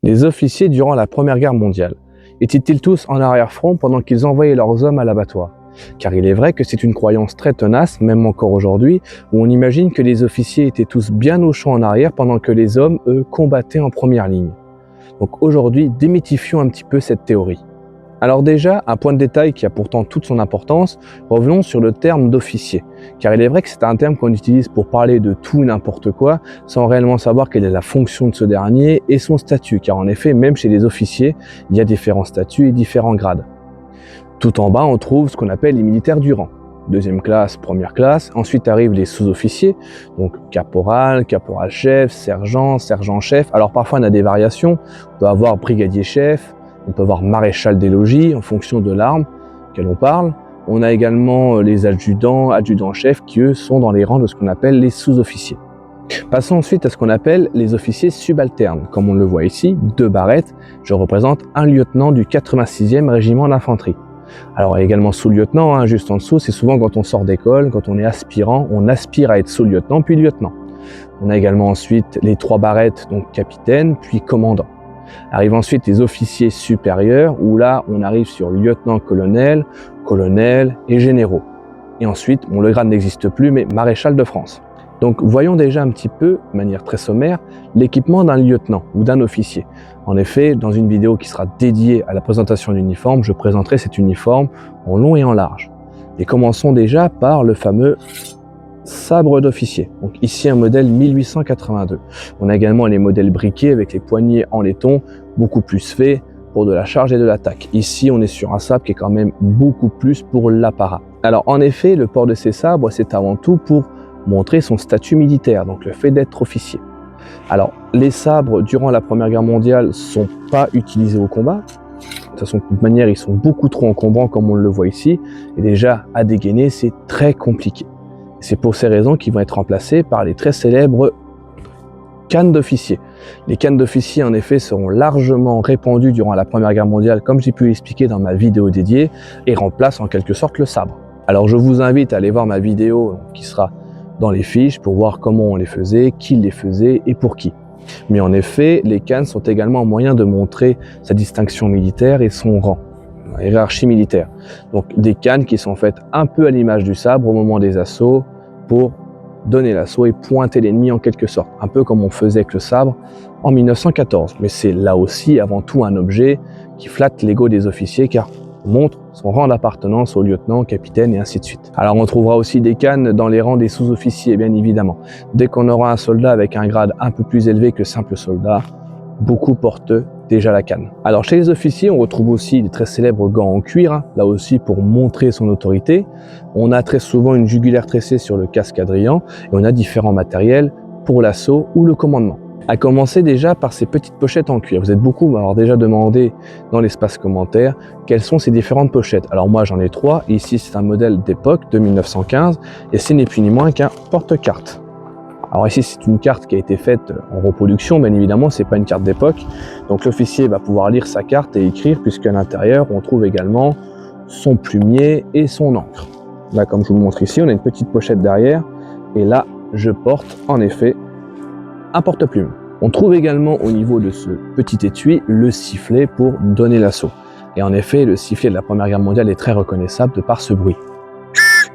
Les officiers durant la Première Guerre mondiale étaient-ils tous en arrière-front pendant qu'ils envoyaient leurs hommes à l'abattoir? Car il est vrai que c'est une croyance très tenace, même encore aujourd'hui, où on imagine que les officiers étaient tous bien au champ en arrière pendant que les hommes, eux, combattaient en première ligne. Donc aujourd'hui, démythifions un petit peu cette théorie. Alors déjà, un point de détail qui a pourtant toute son importance, revenons sur le terme d'officier. Car il est vrai que c'est un terme qu'on utilise pour parler de tout et n'importe quoi, sans réellement savoir quelle est la fonction de ce dernier et son statut. Car en effet, même chez les officiers, il y a différents statuts et différents grades. Tout en bas, on trouve ce qu'on appelle les militaires du rang. Deuxième classe, première classe, ensuite arrivent les sous-officiers, donc caporal, caporal-chef, sergent, sergent-chef. Alors parfois on a des variations, on peut avoir brigadier-chef, on peut avoir maréchal des logis en fonction de l'arme qu'elle on parle. On a également les adjudants, adjudants-chefs qui eux sont dans les rangs de ce qu'on appelle les sous-officiers. Passons ensuite à ce qu'on appelle les officiers subalternes. Comme on le voit ici, 2 barrettes, je représente un lieutenant du 86e régiment d'infanterie. Alors également sous-lieutenant, juste en dessous, c'est souvent quand on sort d'école, quand on est aspirant, on aspire à être sous-lieutenant puis lieutenant. On a également ensuite les 3 barrettes, donc capitaine puis commandant. Arrivent ensuite les officiers supérieurs, où là on arrive sur lieutenant-colonel, colonel et généraux. Et ensuite, le grade n'existe plus, mais maréchal de France. Donc voyons déjà un petit peu, de manière très sommaire, l'équipement d'un lieutenant ou d'un officier. En effet, dans une vidéo qui sera dédiée à la présentation de l'uniforme, je présenterai cet uniforme en long et en large. Et commençons déjà par le fameux sabre d'officier. Donc ici un modèle 1882. On a également les modèles briquets avec les poignets en laiton, beaucoup plus faits pour de la charge et de l'attaque. Ici on est sur un sabre qui est quand même beaucoup plus pour l'apparat. Alors en effet, le port de ces sabres, c'est avant tout pour montrer son statut militaire, donc le fait d'être officier. Alors les sabres durant la Première Guerre mondiale ne sont pas utilisés au combat. De toute façon, de toute manière, ils sont beaucoup trop encombrants comme on le voit ici. Et déjà, à dégainer, c'est très compliqué. C'est pour ces raisons qu'ils vont être remplacés par les très célèbres cannes d'officier. Les cannes d'officier, en effet, seront largement répandues durant la Première Guerre mondiale, comme j'ai pu l'expliquer dans ma vidéo dédiée, et remplacent en quelque sorte le sabre. Alors je vous invite à aller voir ma vidéo qui sera dans les fiches pour voir comment on les faisait, qui les faisait et pour qui. Mais en effet, les cannes sont également un moyen de montrer sa distinction militaire et son rang, la hiérarchie militaire. Donc des cannes qui sont faites un peu à l'image du sabre au moment des assauts pour donner l'assaut et pointer l'ennemi en quelque sorte, un peu comme on faisait avec le sabre en 1914. Mais c'est là aussi avant tout un objet qui flatte l'ego des officiers car on montre son rang d'appartenance au lieutenant, capitaine et ainsi de suite. Alors on trouvera aussi des cannes dans les rangs des sous-officiers bien évidemment. Dès qu'on aura un soldat avec un grade un peu plus élevé que simple soldat, beaucoup portent déjà la canne. Alors chez les officiers, on retrouve aussi des très célèbres gants en cuir, là aussi pour montrer son autorité. On a très souvent une jugulaire tressée sur le casque quadrillant et on a différents matériels pour l'assaut ou le commandement. À commencer déjà par ces petites pochettes en cuir. Vous êtes beaucoup m'avoir déjà demandé dans l'espace commentaire quelles sont ces différentes pochettes. Alors moi j'en ai 3, et ici c'est un modèle d'époque de 1915 et ce n'est plus ni moins qu'un porte-carte. Alors ici c'est une carte qui a été faite en reproduction, bien évidemment c'est pas une carte d'époque, donc l'officier va pouvoir lire sa carte et écrire puisqu'à l'intérieur on trouve également son plumier et son encre. Là comme je vous le montre ici, on a une petite pochette derrière et là je porte en effet un porte-plume. On trouve également au niveau de ce petit étui le sifflet pour donner l'assaut. Et en effet, le sifflet de la Première Guerre mondiale est très reconnaissable de par ce bruit.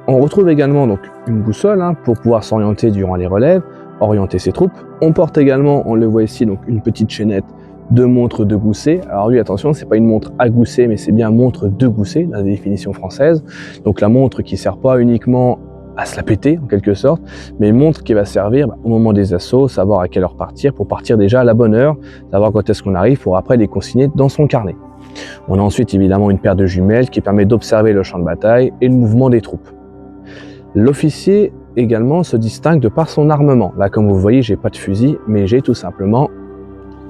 On retrouve également donc une boussole pour pouvoir s'orienter durant les relèves, orienter ses troupes. On porte également, on le voit ici, donc une petite chaînette de montre de gousset. Alors oui, attention, c'est pas une montre à gousset, mais c'est bien montre de gousset, dans la définition française. Donc la montre qui sert pas uniquement à se la péter en quelque sorte, mais une montre qui va servir au moment des assauts, savoir à quelle heure partir, pour partir déjà à la bonne heure, savoir quand est-ce qu'on arrive pour après les consigner dans son carnet. On a ensuite évidemment une paire de jumelles qui permet d'observer le champ de bataille et le mouvement des troupes. L'officier également se distingue de par son armement. Là comme vous voyez, j'ai pas de fusil, mais j'ai tout simplement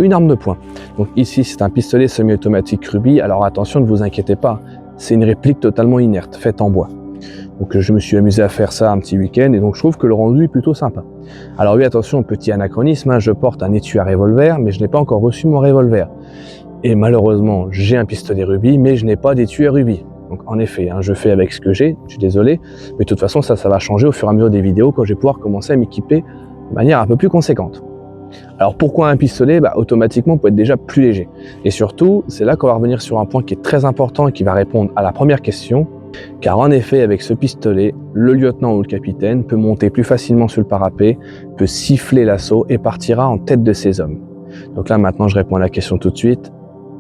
une arme de poing. Donc ici c'est un pistolet semi-automatique Ruby, alors attention ne vous inquiétez pas, c'est une réplique totalement inerte, faite en bois. Donc je me suis amusé à faire ça un petit week-end et donc je trouve que le rendu est plutôt sympa. Alors oui attention, petit anachronisme, je porte un étui à revolver mais je n'ai pas encore reçu mon revolver. Et malheureusement j'ai un pistolet Ruby mais je n'ai pas d'étui à Ruby. Donc en effet, je fais avec ce que j'ai, je suis désolé, mais de toute façon ça va changer au fur et à mesure des vidéos quand je vais pouvoir commencer à m'équiper de manière un peu plus conséquente. Alors pourquoi un pistolet? Automatiquement on peut être déjà plus léger. Et surtout, c'est là qu'on va revenir sur un point qui est très important et qui va répondre à la première question. Car en effet, avec ce pistolet, le lieutenant ou le capitaine peut monter plus facilement sur le parapet, peut siffler l'assaut et partira en tête de ses hommes. Donc là maintenant je réponds à la question tout de suite.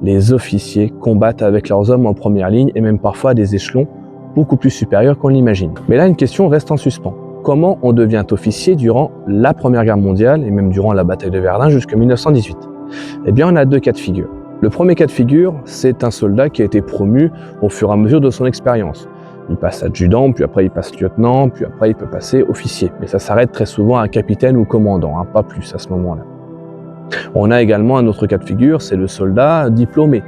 Les officiers combattent avec leurs hommes en première ligne et même parfois à des échelons beaucoup plus supérieurs qu'on l'imagine. Mais là une question reste en suspens. Comment on devient officier durant la Première Guerre mondiale et même durant la bataille de Verdun jusqu'en 1918? Eh bien on a deux cas de figure. Le premier cas de figure, c'est un soldat qui a été promu au fur et à mesure de son expérience. Il passe adjudant, puis après il passe lieutenant, puis après il peut passer officier. Mais ça s'arrête très souvent à capitaine ou commandant, pas plus à ce moment-là. On a également un autre cas de figure, c'est le soldat diplômé.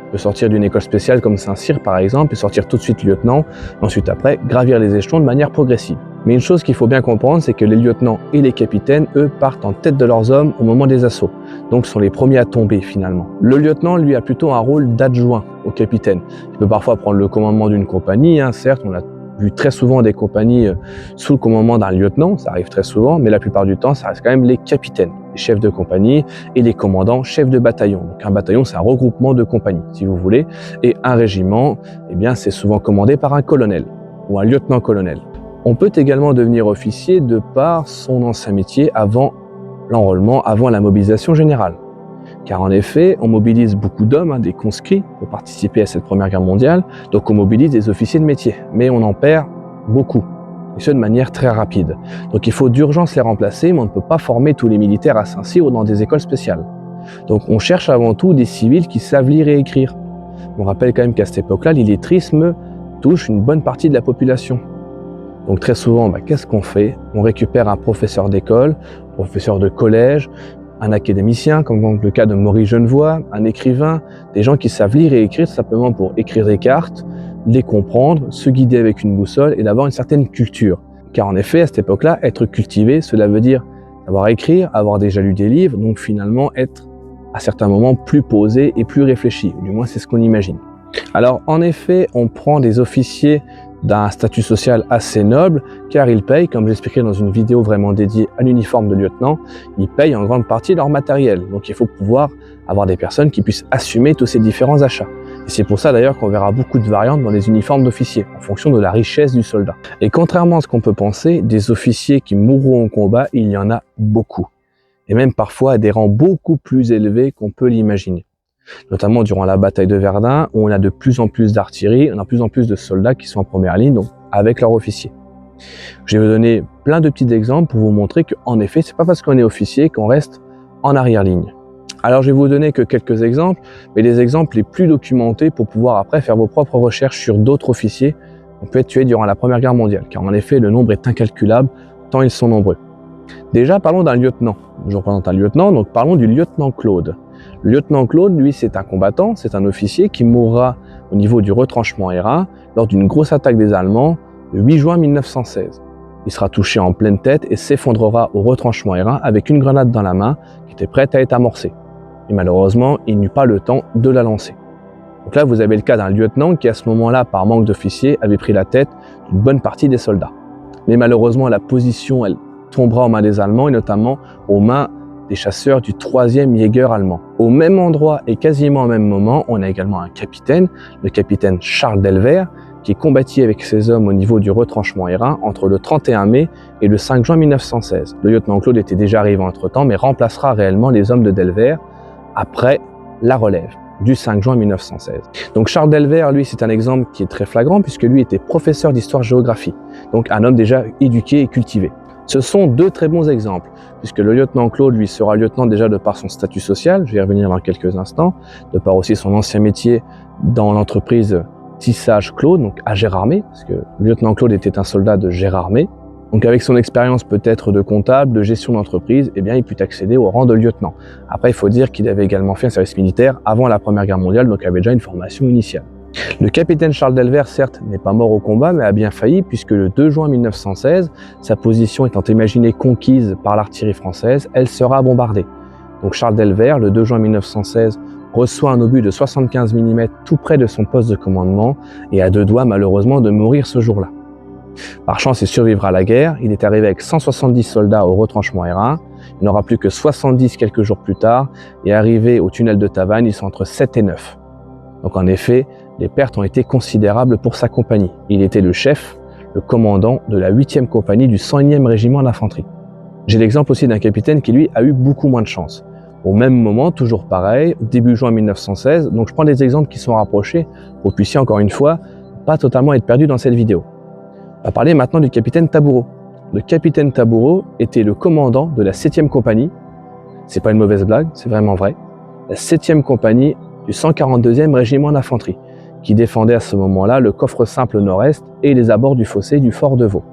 Il peut sortir d'une école spéciale comme Saint-Cyr par exemple, et sortir tout de suite lieutenant, et ensuite après gravir les échelons de manière progressive. Mais une chose qu'il faut bien comprendre, c'est que les lieutenants et les capitaines, eux, partent en tête de leurs hommes au moment des assauts. Donc sont les premiers à tomber finalement. Le lieutenant, lui, a plutôt un rôle d'adjoint au capitaine. Il peut parfois prendre le commandement d'une compagnie, certes, on a vu très souvent des compagnies sous le commandement d'un lieutenant, ça arrive très souvent, mais la plupart du temps, ça reste quand même les capitaines, les chefs de compagnie et les commandants, chefs de bataillon. Donc un bataillon, c'est un regroupement de compagnies, si vous voulez, et un régiment, eh bien, c'est souvent commandé par un colonel ou un lieutenant-colonel. On peut également devenir officier de par son ancien métier avant l'enrôlement, avant la mobilisation générale. Car en effet, on mobilise beaucoup d'hommes, des conscrits, pour participer à cette Première Guerre mondiale, donc on mobilise des officiers de métier, mais on en perd beaucoup, et ce de manière très rapide. Donc il faut d'urgence les remplacer, mais on ne peut pas former tous les militaires à Saint-Cyr ou dans des écoles spéciales. Donc on cherche avant tout des civils qui savent lire et écrire. On rappelle quand même qu'à cette époque-là, l'illettrisme touche une bonne partie de la population. Donc très souvent, qu'est-ce qu'on fait? On récupère un professeur d'école, professeur de collège, un académicien, comme dans le cas de Maurice Genevoix, un écrivain, des gens qui savent lire et écrire simplement pour écrire des cartes, les comprendre, se guider avec une boussole et d'avoir une certaine culture. Car en effet, à cette époque-là, être cultivé, cela veut dire savoir écrire, avoir déjà lu des livres, donc finalement être à certains moments plus posé et plus réfléchi. Du moins, c'est ce qu'on imagine. Alors en effet, on prend des officiers d'un statut social assez noble, car ils payent, comme j'expliquerai dans une vidéo vraiment dédiée à l'uniforme de lieutenant, ils payent en grande partie leur matériel. Donc il faut pouvoir avoir des personnes qui puissent assumer tous ces différents achats. Et c'est pour ça d'ailleurs qu'on verra beaucoup de variantes dans les uniformes d'officiers, en fonction de la richesse du soldat. Et contrairement à ce qu'on peut penser, des officiers qui mourront au combat, il y en a beaucoup. Et même parfois à des rangs beaucoup plus élevés qu'on peut l'imaginer. Notamment durant la bataille de Verdun, où on a de plus en plus d'artillerie, on a de plus en plus de soldats qui sont en première ligne, donc avec leurs officiers. Je vais vous donner plein de petits exemples pour vous montrer qu'en effet, c'est pas parce qu'on est officier qu'on reste en arrière-ligne. Alors je vais vous donner que quelques exemples, mais les exemples les plus documentés pour pouvoir après faire vos propres recherches sur d'autres officiers qui ont pu être tués durant la Première Guerre mondiale, car en effet le nombre est incalculable, tant ils sont nombreux. Déjà parlons d'un lieutenant. Je représente un lieutenant, donc parlons du lieutenant Claude. Le lieutenant Claude, lui, c'est un combattant, c'est un officier qui mourra au niveau du retranchement Hérin lors d'une grosse attaque des Allemands le 8 juin 1916. Il sera touché en pleine tête et s'effondrera au retranchement Hérin avec une grenade dans la main qui était prête à être amorcée. Et malheureusement, il n'eut pas le temps de la lancer. Donc là, vous avez le cas d'un lieutenant qui, à ce moment-là, par manque d'officiers, avait pris la tête d'une bonne partie des soldats. Mais malheureusement, la position, elle tombera aux mains des Allemands et notamment aux mains des chasseurs du 3e Jäger allemand. Au même endroit et quasiment au même moment, on a également un capitaine, le capitaine Charles Delvert, qui combattit avec ses hommes au niveau du retranchement Hérin entre le 31 mai et le 5 juin 1916. Le lieutenant Claude était déjà arrivé entre-temps, mais remplacera réellement les hommes de Delvert après la relève du 5 juin 1916. Donc Charles Delvert, lui, c'est un exemple qui est très flagrant puisque lui était professeur d'histoire-géographie, donc un homme déjà éduqué et cultivé. Ce sont deux très bons exemples, puisque le lieutenant Claude, lui, sera lieutenant déjà de par son statut social, je vais y revenir dans quelques instants, de par aussi son ancien métier dans l'entreprise Tissage Claude, donc à Gérardmer, parce que le lieutenant Claude était un soldat de Gérardmer. Donc avec son expérience peut-être de comptable, de gestion d'entreprise, eh bien il put accéder au rang de lieutenant. Après, il faut dire qu'il avait également fait un service militaire avant la Première Guerre mondiale, donc il avait déjà une formation initiale. Le capitaine Charles Delvert, certes, n'est pas mort au combat, mais a bien failli, puisque le 2 juin 1916, sa position étant imaginée conquise par l'artillerie française, elle sera bombardée. Donc Charles Delvert, le 2 juin 1916, reçoit un obus de 75 mm tout près de son poste de commandement et a deux doigts malheureusement de mourir ce jour-là. Par chance, il survivra à la guerre. Il est arrivé avec 170 soldats au retranchement Hérin. Il n'aura plus que 70 quelques jours plus tard, et arrivé au tunnel de Tavannes, ils sont entre 7 et 9. Donc en effet, les pertes ont été considérables pour sa compagnie. Il était le chef, le commandant de la 8e compagnie du 101e régiment d'infanterie. J'ai l'exemple aussi d'un capitaine qui lui a eu beaucoup moins de chance. Au même moment, toujours pareil, début juin 1916, donc je prends des exemples qui sont rapprochés pour que vous puissiez encore une fois pas totalement être perdu dans cette vidéo. On va parler maintenant du capitaine Taboureau. Le capitaine Taboureau était le commandant de la 7e compagnie, c'est pas une mauvaise blague, c'est vraiment vrai, la 7e compagnie du 142e régiment d'infanterie, qui défendait à ce moment-là le coffre simple nord-est et les abords du fossé du fort de Vaux.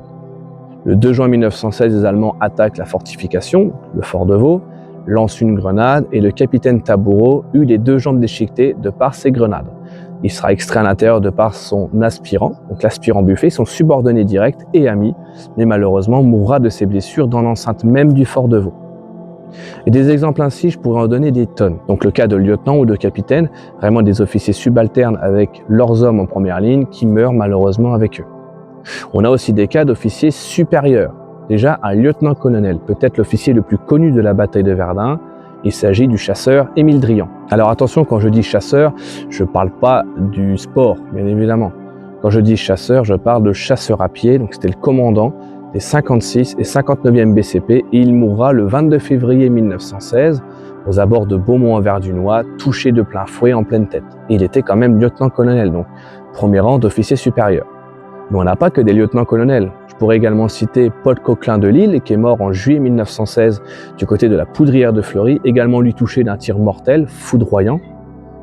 Le 2 juin 1916, les Allemands attaquent la fortification, le fort de Vaux, lancent une grenade et le capitaine Taboureau eut les 2 jambes déchiquetées de par ces grenades. Il sera extrait à l'intérieur de par son aspirant, donc l'aspirant Buffet, son subordonné direct et ami, mais malheureusement mourra de ses blessures dans l'enceinte même du fort de Vaux. Et des exemples ainsi, je pourrais en donner des tonnes. Donc le cas de lieutenant ou de capitaine, vraiment des officiers subalternes avec leurs hommes en première ligne qui meurent malheureusement avec eux. On a aussi des cas d'officiers supérieurs. Déjà un lieutenant-colonel, peut-être l'officier le plus connu de la bataille de Verdun. Il s'agit du chasseur Émile Drian. Alors attention, quand je dis chasseur, je ne parle pas du sport, bien évidemment. Quand je dis chasseur, je parle de chasseur à pied, donc c'était le commandant des 56 et 59e BCP et il mourra le 22 février 1916 aux abords de Beaumont-en-Verdunois, touché de plein fouet en pleine tête. Et il était quand même lieutenant-colonel, donc premier rang d'officier supérieur. Mais on n'a pas que des lieutenants-colonels. Je pourrais également citer Paul Coquelin de Lille, qui est mort en juillet 1916 du côté de la Poudrière de Fleury, également lui touché d'un tir mortel, foudroyant.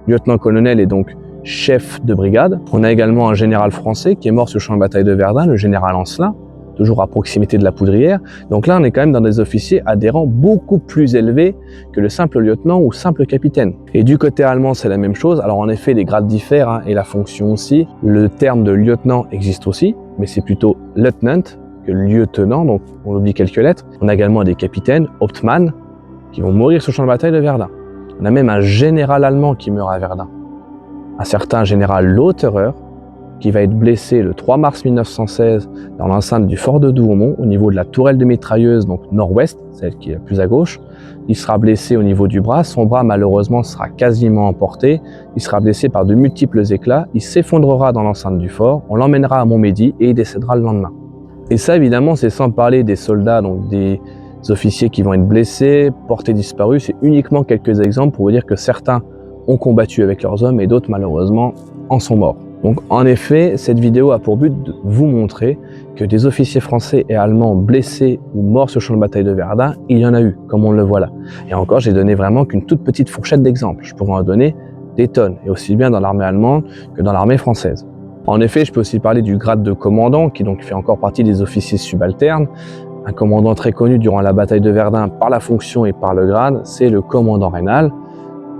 Lieutenant-colonel et donc chef de brigade. On a également un général français qui est mort sur le champ de bataille de Verdun, le général Ancelin, toujours à proximité de la Poudrière. Donc là, on est quand même dans des officiers à des rangs beaucoup plus élevés que le simple lieutenant ou simple capitaine. Et du côté allemand, c'est la même chose. Alors en effet, les grades diffèrent et la fonction aussi. Le terme de lieutenant existe aussi, mais c'est plutôt Lieutenant que lieutenant, donc on oublie quelques lettres. On a également des capitaines, Hauptmann, qui vont mourir sur le champ de bataille de Verdun. On a même un général allemand qui meurt à Verdun. Un certain général Lauterer, qui va être blessé le 3 mars 1916 dans l'enceinte du fort de Douaumont, au niveau de la tourelle de mitrailleuse, donc nord-ouest, celle qui est la plus à gauche. Il sera blessé au niveau du bras, son bras malheureusement sera quasiment emporté, il sera blessé par de multiples éclats, il s'effondrera dans l'enceinte du fort, on l'emmènera à Montmédy et il décédera le lendemain. Et ça évidemment c'est sans parler des soldats, donc des officiers qui vont être blessés, portés disparus, c'est uniquement quelques exemples pour vous dire que certains ont combattu avec leurs hommes et d'autres malheureusement en sont morts. Donc en effet, cette vidéo a pour but de vous montrer que des officiers français et allemands blessés ou morts sur le champ de bataille de Verdun, il y en a eu, comme on le voit là. Et encore, j'ai donné vraiment qu'une toute petite fourchette d'exemples. Je pourrais en donner des tonnes, et aussi bien dans l'armée allemande que dans l'armée française. En effet, je peux aussi parler du grade de commandant, qui donc fait encore partie des officiers subalternes. Un commandant très connu durant la bataille de Verdun par la fonction et par le grade, c'est le commandant Raynal.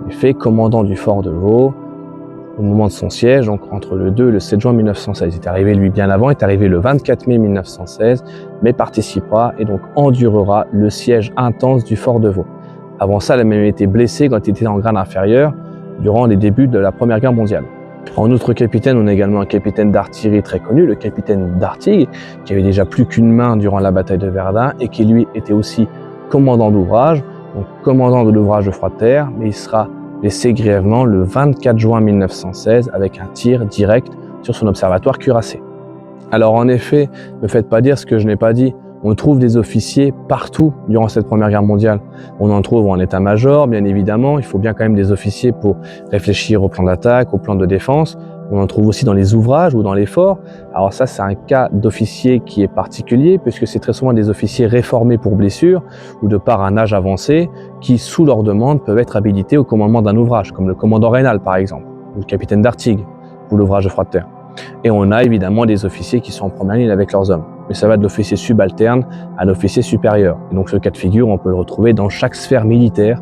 En effet, commandant du fort de Vaux, au moment de son siège, donc entre le 2 et le 7 juin 1916. Il est arrivé lui bien avant, il est arrivé le 24 mai 1916, mais participera et donc endurera le siège intense du fort de Vaux. Avant ça, il a même été blessé quand il était en grade inférieur durant les débuts de la Première Guerre mondiale. En outre capitaine, on a également un capitaine d'artillerie très connu, le capitaine d'Artigues, qui avait déjà plus qu'une main durant la bataille de Verdun et qui lui était aussi commandant d'ouvrage, donc commandant de l'ouvrage de Froid-de-Terre, mais il sera blessé grièvement le 24 juin 1916 avec un tir direct sur son observatoire cuirassé. Alors en effet, ne me faites pas dire ce que je n'ai pas dit, on trouve des officiers partout durant cette Première Guerre mondiale. On en trouve en état-major, bien évidemment, il faut bien quand même des officiers pour réfléchir au plan d'attaque, au plan de défense. On en trouve aussi dans les ouvrages ou dans les forts. Alors ça, c'est un cas d'officier qui est particulier, puisque c'est très souvent des officiers réformés pour blessure ou de par un âge avancé, qui, sous leur demande, peuvent être habilités au commandement d'un ouvrage, comme le commandant Raynal par exemple, ou le capitaine d'Artigues, pour l'ouvrage de Froid-de-Terre. Et on a évidemment des officiers qui sont en première ligne avec leurs hommes. Mais ça va de l'officier subalterne à l'officier supérieur. Et donc ce cas de figure, on peut le retrouver dans chaque sphère militaire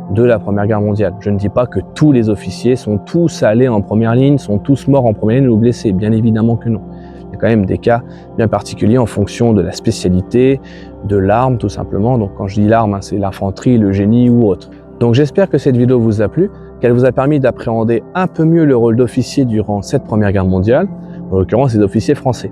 de la Première Guerre mondiale. Je ne dis pas que tous les officiers sont tous allés en première ligne, sont tous morts en première ligne ou blessés, bien évidemment que non. Il y a quand même des cas bien particuliers en fonction de la spécialité, de l'arme tout simplement. Donc quand je dis l'arme, c'est l'infanterie, le génie ou autre. Donc j'espère que cette vidéo vous a plu, qu'elle vous a permis d'appréhender un peu mieux le rôle d'officier durant cette Première Guerre mondiale, en l'occurrence les officiers français.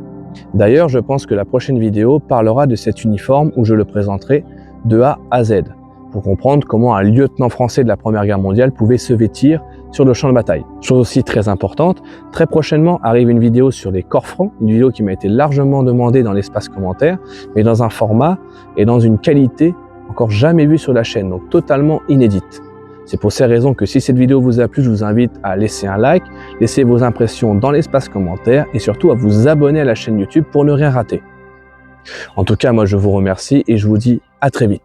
D'ailleurs, je pense que la prochaine vidéo parlera de cet uniforme où je le présenterai de A à Z. pour comprendre comment un lieutenant français de la Première Guerre mondiale pouvait se vêtir sur le champ de bataille. Chose aussi très importante, très prochainement arrive une vidéo sur les corps francs, une vidéo qui m'a été largement demandée dans l'espace commentaire, mais dans un format et dans une qualité encore jamais vue sur la chaîne, donc totalement inédite. C'est pour ces raisons que si cette vidéo vous a plu, je vous invite à laisser un like, laisser vos impressions dans l'espace commentaire et surtout à vous abonner à la chaîne YouTube pour ne rien rater. En tout cas, moi je vous remercie et je vous dis à très vite.